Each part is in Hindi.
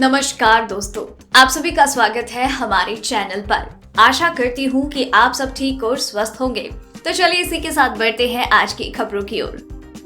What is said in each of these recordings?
नमस्कार दोस्तों, आप सभी का स्वागत है हमारे चैनल पर। आशा करती हूँ कि आप सब ठीक और स्वस्थ होंगे। तो चलिए इसी के साथ बढ़ते हैं आज की खबरों की ओर।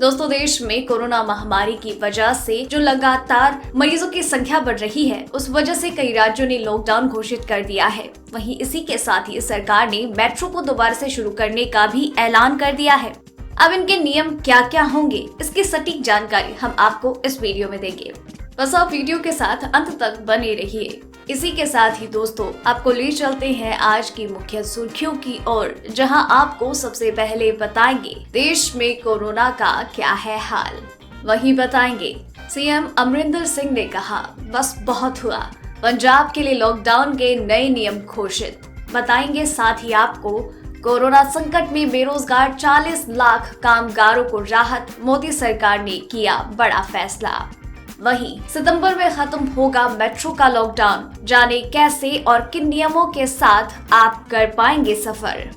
दोस्तों, देश में कोरोना महामारी की वजह से जो लगातार मरीजों की संख्या बढ़ रही है, उस वजह से कई राज्यों ने लॉकडाउन घोषित कर दिया है। वहीं इसी के साथ ही सरकार ने मेट्रो को दोबारा से शुरू करने का भी ऐलान कर दिया है। अब इनके नियम क्या क्या होंगे, इसकी सटीक जानकारी हम आपको इस वीडियो में देंगे। बस आप वीडियो के साथ अंत तक बने रहिए। इसी के साथ ही दोस्तों, आपको ले चलते हैं आज की मुख्य सुर्खियों की ओर, जहां आपको सबसे पहले बताएंगे देश में कोरोना का क्या है हाल। वहीं बताएंगे सीएम अमरिंदर सिंह ने कहा बस बहुत हुआ, पंजाब के लिए लॉकडाउन के नए नियम घोषित। बताएंगे साथ ही आपको कोरोना संकट में बेरोजगार 40 लाख कामगारों को राहत, मोदी सरकार ने किया बड़ा फैसला। वहीं सितंबर में खत्म होगा मेट्रो का लॉकडाउन, जाने कैसे और किन नियमों के साथ आप कर पाएंगे सफर।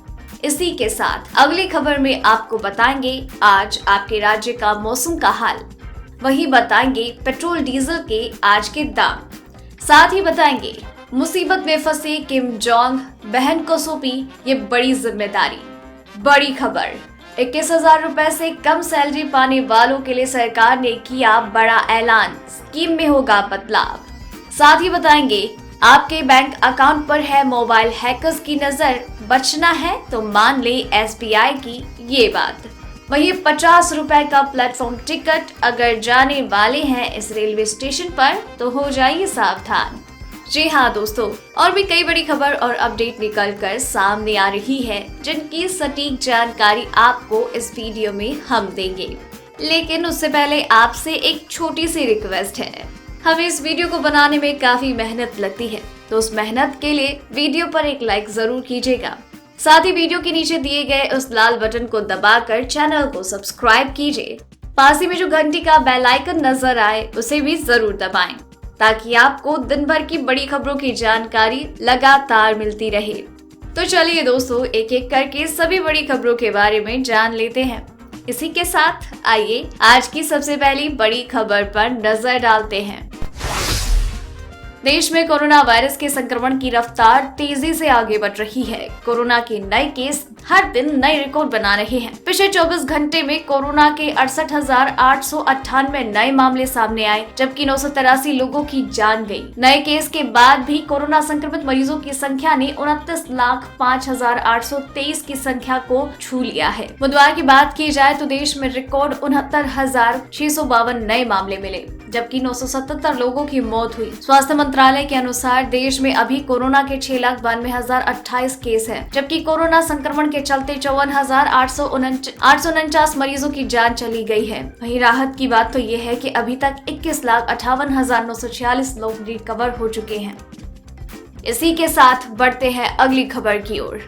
इसी के साथ अगली खबर में आपको बताएंगे आज आपके राज्य का मौसम का हाल। वहीं बताएंगे पेट्रोल डीजल के आज के दाम। साथ ही बताएंगे मुसीबत में फंसे किम जोंग, बहन को सौंपी ये बड़ी जिम्मेदारी। बड़ी खबर, 21,000 रुपए से कम सैलरी पाने वालों के लिए सरकार ने किया बड़ा ऐलान, स्कीम में होगा बदलाव। साथ ही बताएंगे आपके बैंक अकाउंट पर है मोबाइल हैकर्स की नजर, बचना है तो मान ले एसबीआई की ये बात। वहीं 50 रुपए का प्लेटफॉर्म टिकट अगर जाने वाले हैं इस रेलवे स्टेशन पर तो हो जाइए सावधान। जी हाँ दोस्तों, और भी कई बड़ी खबर और अपडेट निकल कर सामने आ रही है, जिनकी सटीक जानकारी आपको इस वीडियो में हम देंगे। लेकिन उससे पहले आपसे एक छोटी सी रिक्वेस्ट है। हमें इस वीडियो को बनाने में काफी मेहनत लगती है, तो उस मेहनत के लिए वीडियो पर एक लाइक जरूर कीजिएगा। साथ ही वीडियो के नीचे दिए गए उस लाल बटन को दबाकर चैनल को सब्सक्राइब कीजिए। पास ही में जो घंटी का बेल आइकन नजर आए उसे भी जरूर दबाएं, ताकि आपको दिन भर की बड़ी खबरों की जानकारी लगातार मिलती रहे। तो चलिए दोस्तों, एक एक करके सभी बड़ी खबरों के बारे में जान लेते हैं। इसी के साथ आइए आज की सबसे पहली बड़ी खबर पर नजर डालते हैं। देश में कोरोना वायरस के संक्रमण की रफ्तार तेजी से आगे बढ़ रही है। कोरोना के नए केस हर दिन नए रिकॉर्ड बना रहे हैं। पिछले 24 घंटे में कोरोना के 68,898 नए मामले सामने आए, जबकि 983 लोगों की जान गई। नए केस के बाद भी कोरोना संक्रमित मरीजों की संख्या ने 29,05,823 की संख्या को छू लिया है। बुधवार की बात की जाए तो देश में रिकॉर्ड 69,652 नए मामले मिले, जबकि 977 लोगों की मौत हुई। स्वास्थ्य मंत्रालय के अनुसार देश में अभी कोरोना के 6,92,028 केस हैं, जबकि कोरोना संक्रमण के चलते 54,849 मरीजों की जान चली गई है। वहीं राहत की बात तो ये है कि अभी तक 21,58,946 लोग रिकवर हो चुके हैं। इसी के साथ बढ़ते हैं अगली खबर की ओर।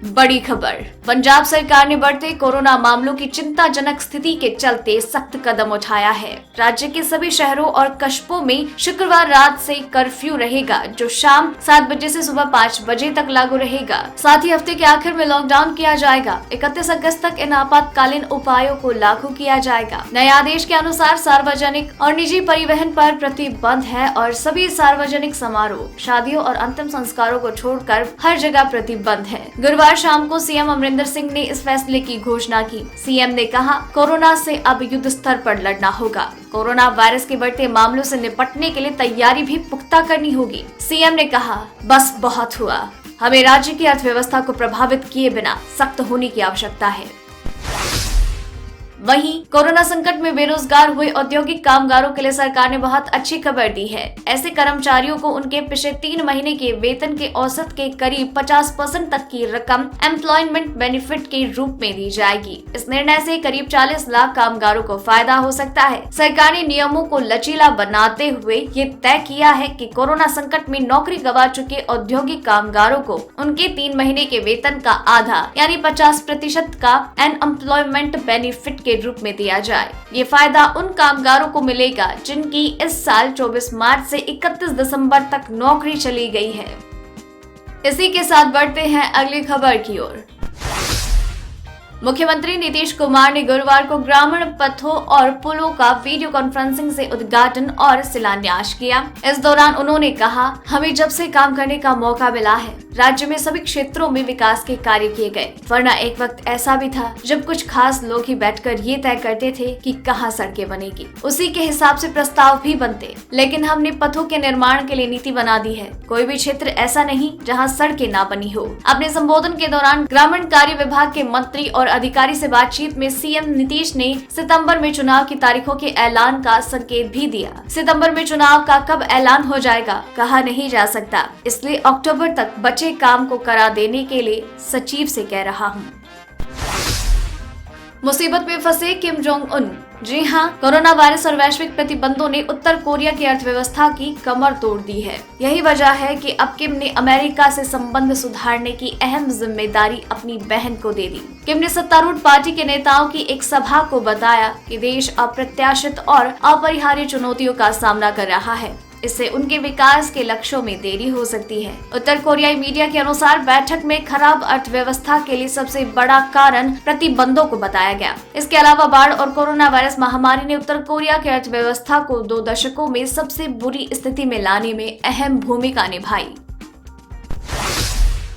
बड़ी खबर, पंजाब सरकार ने बढ़ते कोरोना मामलों की चिंताजनक स्थिति के चलते सख्त कदम उठाया है। राज्य के सभी शहरों और कस्बों में शुक्रवार रात से कर्फ्यू रहेगा, जो शाम 7 बजे से सुबह 5 बजे तक लागू रहेगा। साथ ही हफ्ते के आखिर में लॉकडाउन किया जाएगा। 31 अगस्त तक इन आपातकालीन उपायों को लागू किया जाएगा। नए आदेश के अनुसार सार्वजनिक और निजी परिवहन पर प्रतिबंध है और सभी सार्वजनिक समारोह, शादियों और अंतिम संस्कारों को छोड़कर हर जगह प्रतिबंध है। गुरुवार शाम को सीएम अमरिंदर सिंह ने इस फैसले की घोषणा की। सीएम ने कहा, कोरोना से अब युद्ध स्तर पर लड़ना होगा। कोरोना वायरस के बढ़ते मामलों से निपटने के लिए तैयारी भी पुख्ता करनी होगी। सीएम ने कहा, बस बहुत हुआ, हमें राज्य की अर्थव्यवस्था को प्रभावित किए बिना सख्त होने की आवश्यकता है। वहीं कोरोना संकट में बेरोजगार हुए औद्योगिक कामगारों के लिए सरकार ने बहुत अच्छी खबर दी है। ऐसे कर्मचारियों को उनके पिछले 3 महीने के वेतन के औसत के करीब 50% तक की रकम एम्प्लॉयमेंट बेनिफिट के रूप में दी जाएगी। इस निर्णय से करीब 40 लाख कामगारों को फायदा हो सकता है। सरकार ने नियमों को लचीला बनाते हुए ये तय किया है कि कोरोना संकट में नौकरी गंवा चुके औद्योगिक कामगारों को उनके 3 महीने के वेतन का आधा यानी 50% का अनएम्प्लॉयमेंट बेनिफिट के रूप में दिया जाए। ये फायदा उन कामगारों को मिलेगा जिनकी इस साल 24 मार्च से 31 दिसंबर तक नौकरी चली गई है। इसी के साथ बढ़ते हैं अगली खबर की ओर। मुख्यमंत्री नीतीश कुमार ने गुरुवार को ग्रामीण पथों और पुलों का वीडियो कॉन्फ्रेंसिंग से उद्घाटन और शिलान्यास किया। इस दौरान उन्होंने कहा, हमें जब से काम करने का मौका मिला है, राज्य में सभी क्षेत्रों में विकास के कार्य किए गए, वरना एक वक्त ऐसा भी था जब कुछ खास लोग ही बैठकर ये तय करते थे कि कहाँ सड़कें बनेगी, उसी के हिसाब से प्रस्ताव भी बनते। लेकिन हमने पथों के निर्माण के लिए नीति बना दी है। कोई भी क्षेत्र ऐसा नहीं जहाँ सड़कें ना बनी हो। अपने संबोधन के दौरान ग्रामीण कार्य विभाग के मंत्री और अधिकारी से बातचीत में सीएम नीतीश ने सितंबर में चुनाव की तारीखों के ऐलान का संकेत भी दिया। सितंबर में चुनाव का कब ऐलान हो जाएगा कहा नहीं जा सकता, इसलिए अक्टूबर तक बचे काम को करा देने के लिए सचिव से कह रहा हूँ। मुसीबत में फंसे किम जोंग उन। जी हाँ, कोरोना वायरस और वैश्विक प्रतिबंधों ने उत्तर कोरिया की अर्थव्यवस्था की कमर तोड़ दी है। यही वजह है कि अब किम ने अमेरिका से संबंध सुधारने की अहम जिम्मेदारी अपनी बहन को दे दी। किम ने सत्तारूढ़ पार्टी के नेताओं की एक सभा को बताया कि देश अप्रत्याशित और अपरिहार्य चुनौतियों का सामना कर रहा है, इससे उनके विकास के लक्ष्यों में देरी हो सकती है। उत्तर कोरियाई मीडिया के अनुसार बैठक में खराब अर्थव्यवस्था के लिए सबसे बड़ा कारण प्रतिबंधों को बताया गया। इसके अलावा बाढ़ और कोरोना वायरस महामारी ने उत्तर कोरिया की अर्थव्यवस्था को 2 दशकों में सबसे बुरी स्थिति में लाने में अहम भूमिका निभाई।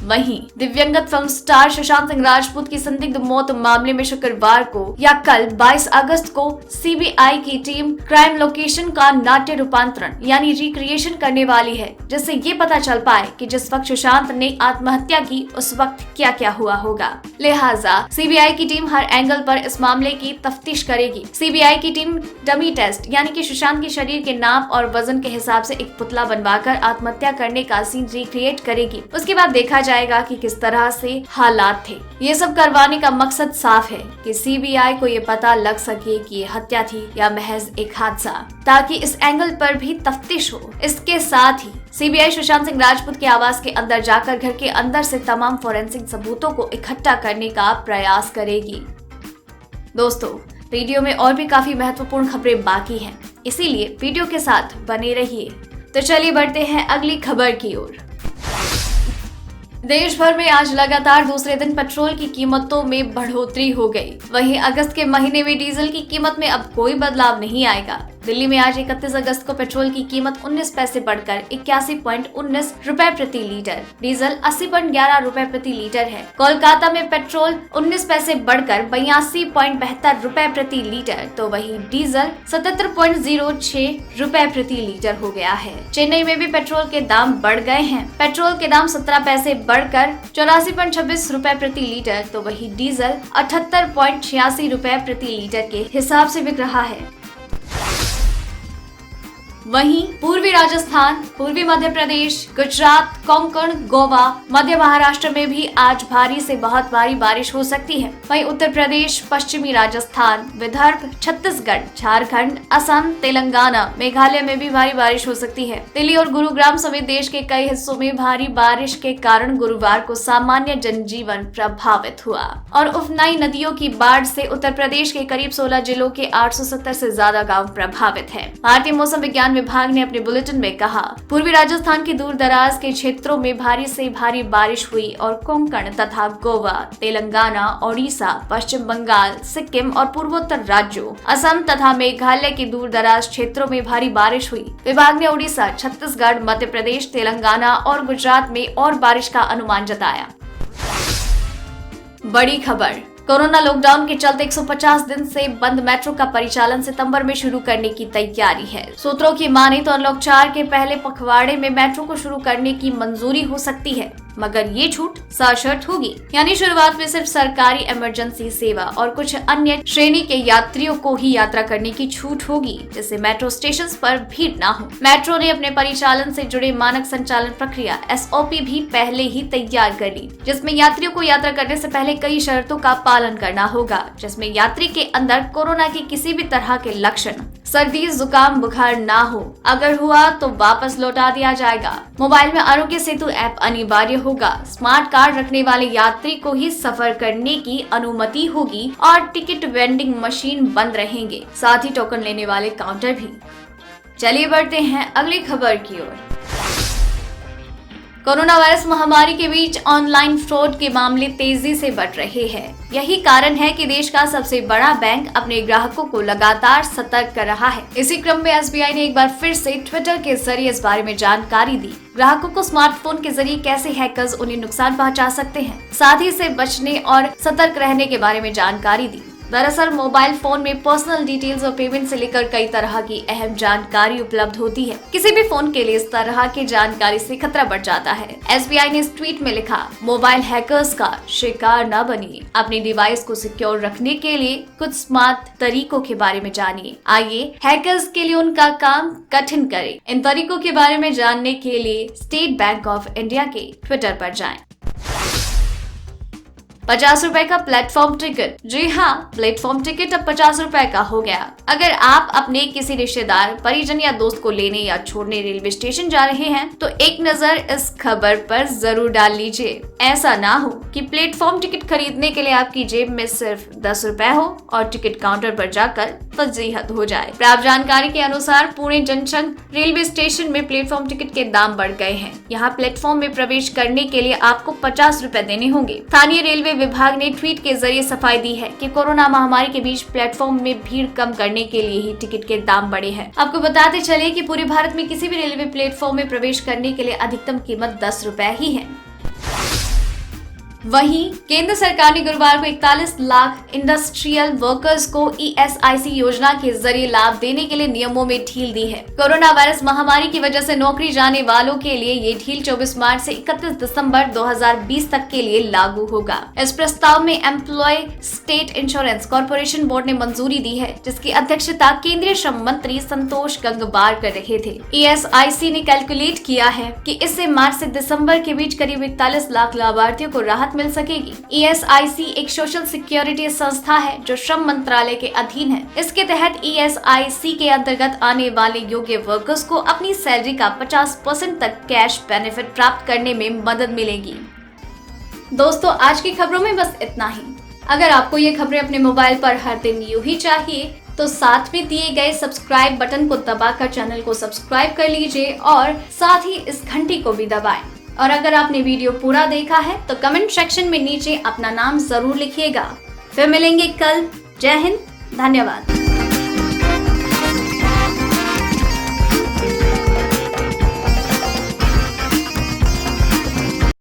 वहीं दिव्यंगत फिल्म स्टार सुशांत सिंह राजपूत की संदिग्ध मौत मामले में शुक्रवार को या कल 22 अगस्त को सीबीआई की टीम क्राइम लोकेशन का नाट्य रूपांतरण यानी रिक्रिएशन करने वाली है, जिससे ये पता चल पाए कि जिस वक्त सुशांत ने आत्महत्या की उस वक्त क्या क्या हुआ होगा। लिहाजा सीबीआई की टीम हर एंगल पर इस मामले की तफ्तीश करेगी। सीबीआई की टीम डमी टेस्ट यानी कि सुशांत के शरीर के नाप और वजन के हिसाब से एक पुतला बनवाकर आत्महत्या करने का सीन रिक्रिएट करेगी। उसके बाद देखा जाएगा कि किस तरह से हालात थे। ये सब करवाने का मकसद साफ है कि सीबीआई को ये पता लग सके कि ये हत्या थी या महज एक हादसा, ताकि इस एंगल पर भी तफ्तीश हो। इसके साथ ही सीबीआई सुशांत सिंह राजपूत के आवास के अंदर जाकर घर के अंदर से तमाम फोरेंसिक सबूतों को इकट्ठा करने का प्रयास करेगी। दोस्तों, वीडियो में और भी काफी महत्वपूर्ण खबरें बाकी हैं, इसीलिए वीडियो के साथ बने रहिए। तो चलिए बढ़ते हैं अगली खबर की ओर। देश भर में आज लगातार दूसरे दिन पेट्रोल की कीमतों में बढ़ोतरी हो गई। वहीं अगस्त के महीने में डीजल की कीमत में अब कोई बदलाव नहीं आएगा। दिल्ली में आज 31 अगस्त को पेट्रोल की कीमत 19 पैसे बढ़कर 81.19 रुपए प्रति लीटर, डीजल 80.11 रुपए प्रति लीटर है। कोलकाता में पेट्रोल 19 पैसे बढ़कर 82.72 रुपए प्रति लीटर, तो वहीं डीजल 77.06 रुपए प्रति लीटर हो गया है। चेन्नई में भी पेट्रोल के दाम बढ़ गए हैं। पेट्रोल के दाम 17 पैसे बढ़कर 84.26 रुपए प्रति लीटर, तो वहीं डीजल 78.86 रुपए प्रति लीटर के हिसाब से बिक रहा है। वहीं पूर्वी राजस्थान, पूर्वी मध्य प्रदेश, गुजरात, कोंकण, गोवा, मध्य महाराष्ट्र में भी आज भारी से बहुत भारी बारिश हो सकती है। वहीं उत्तर प्रदेश, पश्चिमी राजस्थान, विदर्भ, छत्तीसगढ़, झारखंड, असम, तेलंगाना, मेघालय में भी भारी बारिश हो सकती है। दिल्ली और गुरुग्राम समेत देश के कई हिस्सों में भारी बारिश के कारण गुरुवार को सामान्य जनजीवन प्रभावित हुआ और उफनाई नदियों की बाढ़ से उत्तर प्रदेश के करीब 16 जिलों के 870 से ज्यादा गाँव प्रभावित है। भारतीय मौसम विज्ञान विभाग ने अपने बुलेटिन में कहा, पूर्वी राजस्थान के दूर दराज के क्षेत्रों में भारी से भारी बारिश हुई और कोंकण तथा गोवा, तेलंगाना, ओडिशा, पश्चिम बंगाल, सिक्किम और पूर्वोत्तर राज्यों, असम तथा मेघालय के दूर दराज क्षेत्रों में भारी बारिश हुई। विभाग ने ओडिशा, छत्तीसगढ़, मध्य प्रदेश, तेलंगाना और गुजरात में और बारिश का अनुमान जताया। बड़ी खबर, कोरोना लॉकडाउन के चलते 150 दिन से बंद मेट्रो का परिचालन सितंबर में शुरू करने की तैयारी है। सूत्रों की माने तो अनलॉक 4 के पहले पखवाड़े में मेट्रो को शुरू करने की मंजूरी हो सकती है, मगर ये छूट सशर्त होगी, यानी शुरुआत में सिर्फ सरकारी इमरजेंसी सेवा और कुछ अन्य श्रेणी के यात्रियों को ही यात्रा करने की छूट होगी, जिससे मेट्रो स्टेशन पर भीड़ न हो। मेट्रो ने अपने परिचालन से जुड़े मानक संचालन प्रक्रिया SOP भी पहले ही तैयार कर ली, जिसमें यात्रियों को यात्रा करने से पहले कई शर्तों का पालन करना होगा, जिसमें यात्री के अंदर कोरोना के किसी भी तरह के लक्षण, सर्दी, जुकाम, बुखार ना हो। अगर हुआ तो वापस लौटा दिया जाएगा। मोबाइल में आरोग्य सेतु ऐप अनिवार्य होगा। स्मार्ट कार्ड रखने वाले यात्री को ही सफर करने की अनुमति होगी और टिकट वेंडिंग मशीन बंद रहेंगे, साथ ही टोकन लेने वाले काउंटर भी। चलिए बढ़ते हैं अगली खबर की ओर। कोरोना वायरस महामारी के बीच ऑनलाइन फ्रॉड के मामले तेजी से बढ़ रहे हैं। यही कारण है कि देश का सबसे बड़ा बैंक अपने ग्राहकों को लगातार सतर्क कर रहा है। इसी क्रम में एसबीआई ने एक बार फिर से ट्विटर के जरिए इस बारे में जानकारी दी। ग्राहकों को स्मार्टफोन के जरिए कैसे हैकर्स उन्हें नुकसान पहुंचा सकते हैं, साथ ही इससे बचने और सतर्क रहने के बारे में जानकारी दी। दरअसल मोबाइल फोन में पर्सनल डिटेल्स और पेमेंट से लेकर कई तरह की अहम जानकारी उपलब्ध होती है। किसी भी फोन के लिए इस तरह की जानकारी से खतरा बढ़ जाता है। एसबीआई ने इस ट्वीट में लिखा, मोबाइल हैकर्स का शिकार न बनिए, अपनी डिवाइस को सिक्योर रखने के लिए कुछ स्मार्ट तरीकों के बारे में जानिए। आइए हैकर्स के लिए उनका काम कठिन करें। इन तरीकों के बारे में जानने के लिए स्टेट बैंक ऑफ इंडिया के ट्विटर पर जाएं। 50 रुपए का प्लेटफॉर्म टिकट। जी हाँ, प्लेटफॉर्म टिकट अब 50 रुपए का हो गया। अगर आप अपने किसी रिश्तेदार, परिजन या दोस्त को लेने या छोड़ने रेलवे स्टेशन जा रहे हैं तो एक नजर इस खबर पर जरूर डाल लीजिए। ऐसा ना हो कि प्लेटफॉर्म टिकट खरीदने के लिए आपकी जेब में सिर्फ 10 रुपए हो और टिकट काउंटर पर जाकर फजीहत हो जाए। प्राप्त जानकारी के अनुसार पुणे जंक्शन रेलवे स्टेशन में प्लेटफॉर्म टिकट के दाम बढ़ गए हैं। यहाँ प्लेटफॉर्म में प्रवेश करने के लिए आपको 50 रुपए देने होंगे। स्थानीय रेलवे विभाग ने ट्वीट के जरिए सफाई दी है कि कोरोना महामारी के बीच प्लेटफॉर्म में भीड़ कम करने के लिए ही टिकट के दाम बढ़े हैं। आपको बताते चले कि पूरे भारत में किसी भी रेलवे प्लेटफॉर्म में प्रवेश करने के लिए अधिकतम कीमत 10 रुपए ही है। वहीं केंद्र सरकार ने गुरुवार को 41 लाख इंडस्ट्रियल वर्कर्स को ईएसआईसी योजना के जरिए लाभ देने के लिए नियमों में ढील दी है। कोरोना वायरस महामारी की वजह से नौकरी जाने वालों के लिए ये ढील 24 मार्च से 31 दिसंबर 2020 तक के लिए लागू होगा। इस प्रस्ताव में employee state insurance corporation board ने मंजूरी दी है, जिसकी अध्यक्षता केंद्रीय श्रम मंत्री संतोष गंगवार कर रहे थे। ईएसआईसी ने कैलकुलेट किया है कि इससे मार्च से दिसंबर के बीच करीब 41 लाख लाभार्थियों को राहत मिल सकेगी। ईएसआईसी एक सोशल सिक्योरिटी संस्था है जो श्रम मंत्रालय के अधीन है। इसके तहत ईएसआईसी के अंतर्गत आने वाले योग्य वर्कर्स को अपनी सैलरी का 50% तक कैश बेनिफिट प्राप्त करने में मदद मिलेगी। दोस्तों, आज की खबरों में बस इतना ही। अगर आपको ये खबरें अपने मोबाइल पर हर दिन यूं ही चाहिए तो साथ में दिए गए सब्सक्राइब बटन को दबाकर चैनल को सब्सक्राइब कर लीजिए और साथ ही इस घंटी को भी दबाएं। और अगर आपने वीडियो पूरा देखा है तो कमेंट सेक्शन में नीचे अपना नाम जरूर लिखिएगा। फिर मिलेंगे कल। जय हिंद, धन्यवाद।